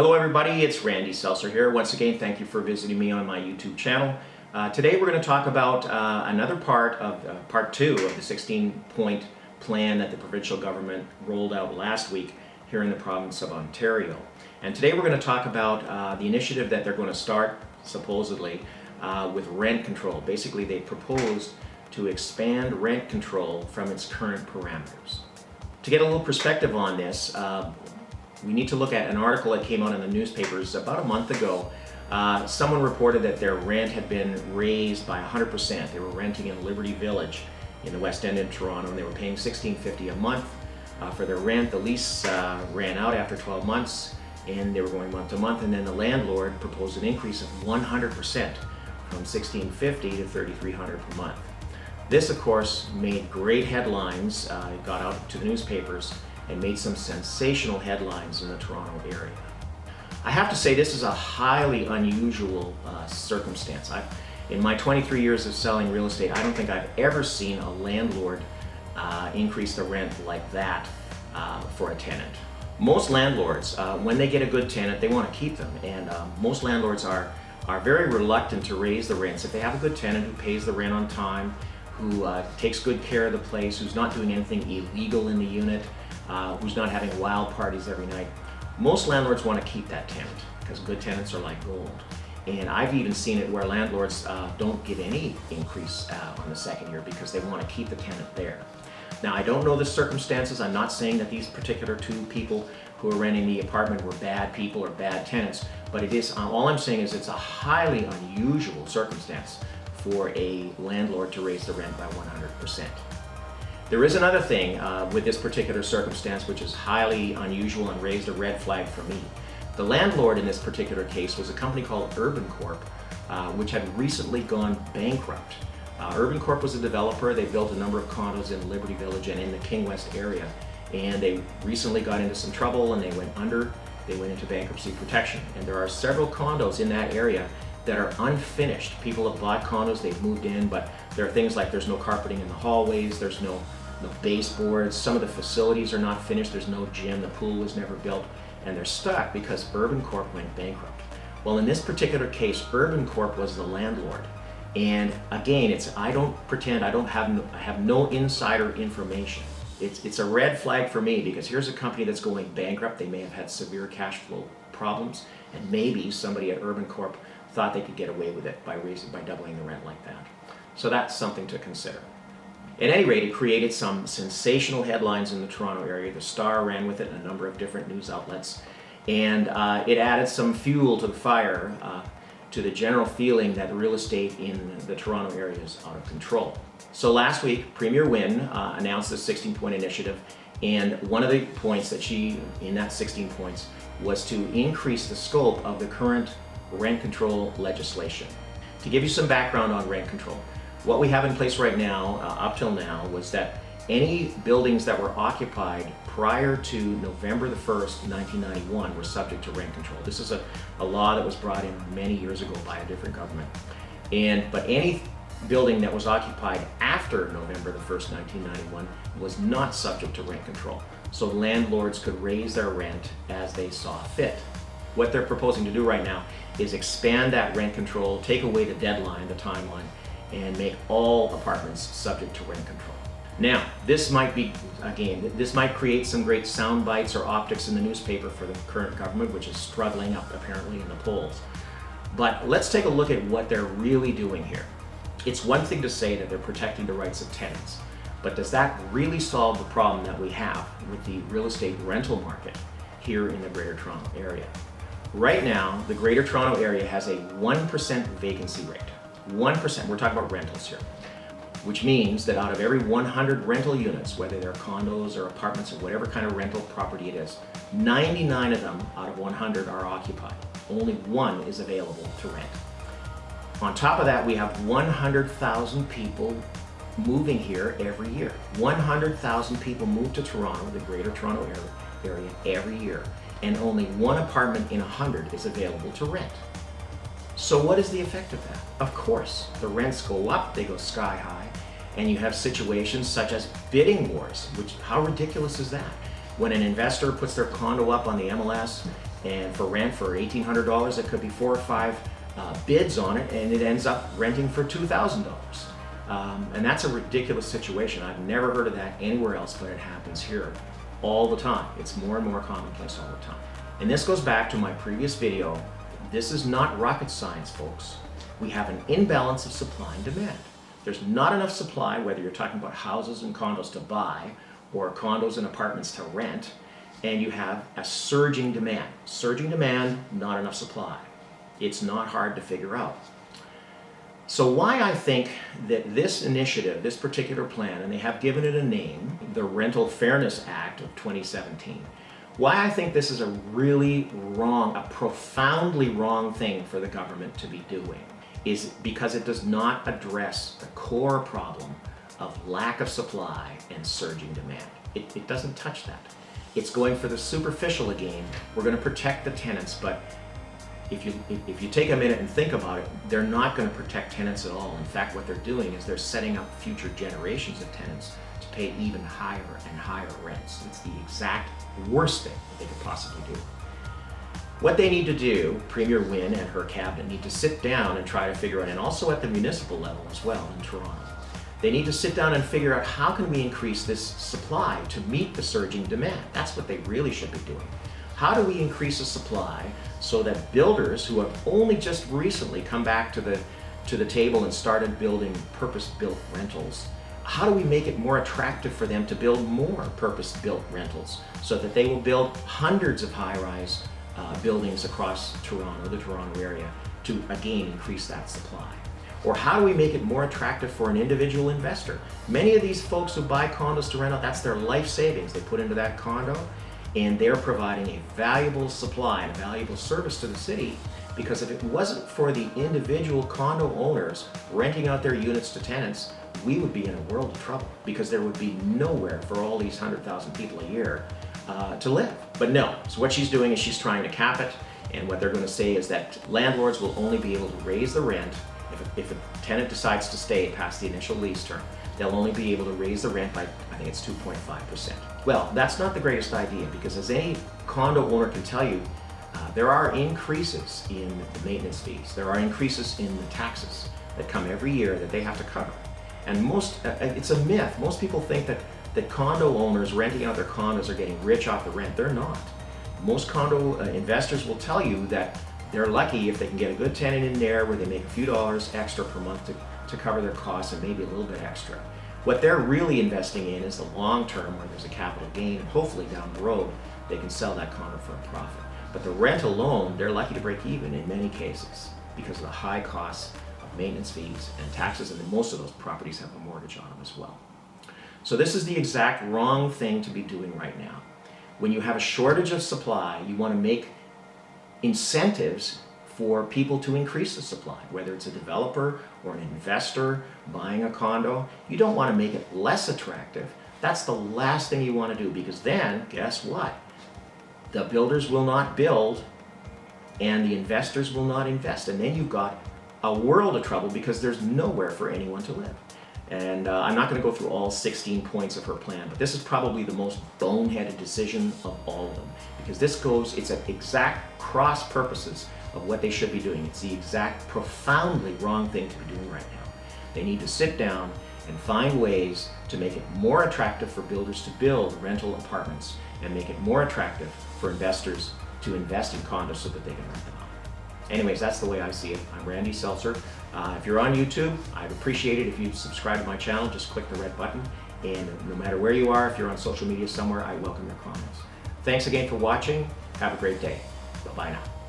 Hello everybody, it's Randy Selzer here. Once again, thank you for visiting me on my YouTube channel. Today we're going to talk about another part of part 2 of the 16-point plan that the provincial government rolled out last week here in the province of Ontario. And today we're going to talk about the initiative that they're going to start, supposedly, with rent control. Basically, they proposed to expand rent control from its current parameters. To get a little perspective on this, we need to look at an article that came out in the newspapers about a month ago. Someone reported that their rent had been raised by 100%. They were renting in Liberty Village in the West End of Toronto, and they were paying $16.50 a month for their rent. The lease ran out after 12 months, and they were going month to month, and then the landlord proposed an increase of 100% from $16.50 to $3,300 per month. This, of course, made great headlines. It got out to the newspapers and made some sensational headlines in the Toronto area. I have to say this is a highly unusual circumstance. In my 23 years of selling real estate, I don't think I've ever seen a landlord increase the rent like that for a tenant. Most landlords, when they get a good tenant, they want to keep them, and most landlords are very reluctant to raise the rents. If they have a good tenant who pays the rent on time, who takes good care of the place, who's not doing anything illegal in the unit, who's not having wild parties every night, most landlords want to keep that tenant because good tenants are like gold. And I've even seen it where landlords don't give any increase on the second year because they want to keep the tenant there. Now, I don't know the circumstances. I'm not saying that these particular two people who are renting the apartment were bad people or bad tenants, but it is, all I'm saying is it's a highly unusual circumstance for a landlord to raise the rent by 100%. There is another thing with this particular circumstance which is highly unusual and raised a red flag for me. The landlord in this particular case was a company called Urbancorp, which had recently gone bankrupt. Urbancorp was a developer. They built a number of condos in Liberty Village and in the King West area, and they recently got into some trouble and they went under. They went into bankruptcy protection, and there are several condos in that area that are unfinished. People have bought condos, they've moved in, but there are things like there's no carpeting in the hallways, there's no baseboards, some of the facilities are not finished, there's no gym, the pool was never built, and they're stuck because Urbancorp went bankrupt. Well, in this particular case, Urbancorp was the landlord. And again, I have no insider information. It's a red flag for me because here's a company that's going bankrupt. They may have had severe cash flow problems, and maybe somebody at Urbancorp thought they could get away with it by doubling the rent like that. So that's something to consider. At any rate, it created some sensational headlines in the Toronto area. The Star ran with it and a number of different news outlets. And it added some fuel to the fire to the general feeling that real estate in the Toronto area is out of control. So last week, Premier Wynne announced the 16-point initiative. And one of the points that in that 16 points, was to increase the scope of the current rent control legislation. To give you some background on rent control, what we have in place right now, up till now, was that any buildings that were occupied prior to November the 1st, 1991 were subject to rent control. This is a law that was brought in many years ago by a different government. But any building that was occupied after November the 1st, 1991 was not subject to rent control. So landlords could raise their rent as they saw fit. What they're proposing to do right now is expand that rent control, take away the deadline, the timeline, and make all apartments subject to rent control. Now, this might create some great sound bites or optics in the newspaper for the current government, which is struggling up apparently in the polls. But let's take a look at what they're really doing here. It's one thing to say that they're protecting the rights of tenants, but does that really solve the problem that we have with the real estate rental market here in the Greater Toronto area? Right now, the Greater Toronto area has a 1% vacancy rate. 1%, we're talking about rentals here, which means that out of every 100 rental units, whether they're condos or apartments or whatever kind of rental property it is, 99 of them out of 100 are occupied. Only one is available to rent. On top of that, we have 100,000 people moving here every year. 100,000 people move to Toronto, the Greater Toronto area, every year, and only one apartment in 100 is available to rent. So what is the effect of that? Of course, the rents go up, they go sky high, and you have situations such as bidding wars, which, how ridiculous is that? When an investor puts their condo up on the MLS And for rent for $1,800, it could be 4 or 5 bids on it, and it ends up renting for $2,000. And that's a ridiculous situation. I've never heard of that anywhere else, but it happens here all the time. It's more and more commonplace all the time. And this goes back to my previous video. This is not rocket science, folks. We have an imbalance of supply and demand. There's not enough supply, whether you're talking about houses and condos to buy or condos and apartments to rent, and you have a surging demand. Surging demand, not enough supply. It's not hard to figure out. So why I think that this initiative, this particular plan, and they have given it a name, the Rental Fairness Act of 2017, why I think this is a really wrong, a profoundly wrong thing for the government to be doing is because it does not address the core problem of lack of supply and surging demand. It doesn't touch that. It's going for the superficial again. We're going to protect the tenants, but if you take a minute and think about it, they're not going to protect tenants at all. In fact, what they're doing is they're setting up future generations of tenants to pay even higher and higher rents. It's the exact worst thing that they could possibly do. What they need to do, Premier Wynne and her cabinet need to sit down and try to figure out, and also at the municipal level as well in Toronto, they need to sit down and figure out how can we increase this supply to meet the surging demand. That's what they really should be doing. How do we increase the supply so that builders who have only just recently come back to the table and started building purpose-built rentals, how do we make it more attractive for them to build more purpose-built rentals so that they will build hundreds of high-rise buildings across Toronto, the Toronto area, to again increase that supply? Or how do we make it more attractive for an individual investor? Many of these folks who buy condos to rent out, that's their life savings they put into that condo, and they're providing a valuable supply and a valuable service to the city, because if it wasn't for the individual condo owners renting out their units to tenants, we would be in a world of trouble, because there would be nowhere for all these 100,000 people a year to live. But no, so what she's doing is she's trying to cap it, and what they're going to say is that landlords will only be able to raise the rent if a tenant decides to stay past the initial lease term. They'll only be able to raise the rent by, I think it's 2.5%. Well, that's not the greatest idea, because as any condo owner can tell you, there are increases in the maintenance fees. There are increases in the taxes that come every year that they have to cover. And it's a myth. Most people think that condo owners renting out their condos are getting rich off the rent. They're not. Most condo investors will tell you that they're lucky if they can get a good tenant in there where they make a few dollars extra per month to cover their costs and maybe a little bit extra. What they're really investing in is the long term, where there's a capital gain, and hopefully down the road they can sell that condo for a profit. But the rent alone, they're lucky to break even in many cases because of the high costs of maintenance fees and taxes, and then most of those properties have a mortgage on them as well. So this is the exact wrong thing to be doing right now. When you have a shortage of supply, you want to make incentives for people to increase the supply, whether it's a developer or an investor buying a condo. You don't want to make it less attractive. That's the last thing you want to do, because then, guess what? The builders will not build and the investors will not invest. And then you've got a world of trouble because there's nowhere for anyone to live. And I'm not going to go through all 16 points of her plan, but this is probably the most boneheaded decision of all of them, because it's at exact cross purposes of what they should be doing. It's the exact profoundly wrong thing to be doing right now. They need to sit down and find ways to make it more attractive for builders to build rental apartments and make it more attractive for investors to invest in condos so that they can rent them out. Anyways, that's the way I see it. I'm Randy Selzer. If you're on YouTube, I'd appreciate it if you'd subscribe to my channel. Just click the red button. And no matter where you are, if you're on social media somewhere, I welcome your comments. Thanks again for watching. Have a great day. Bye-bye now.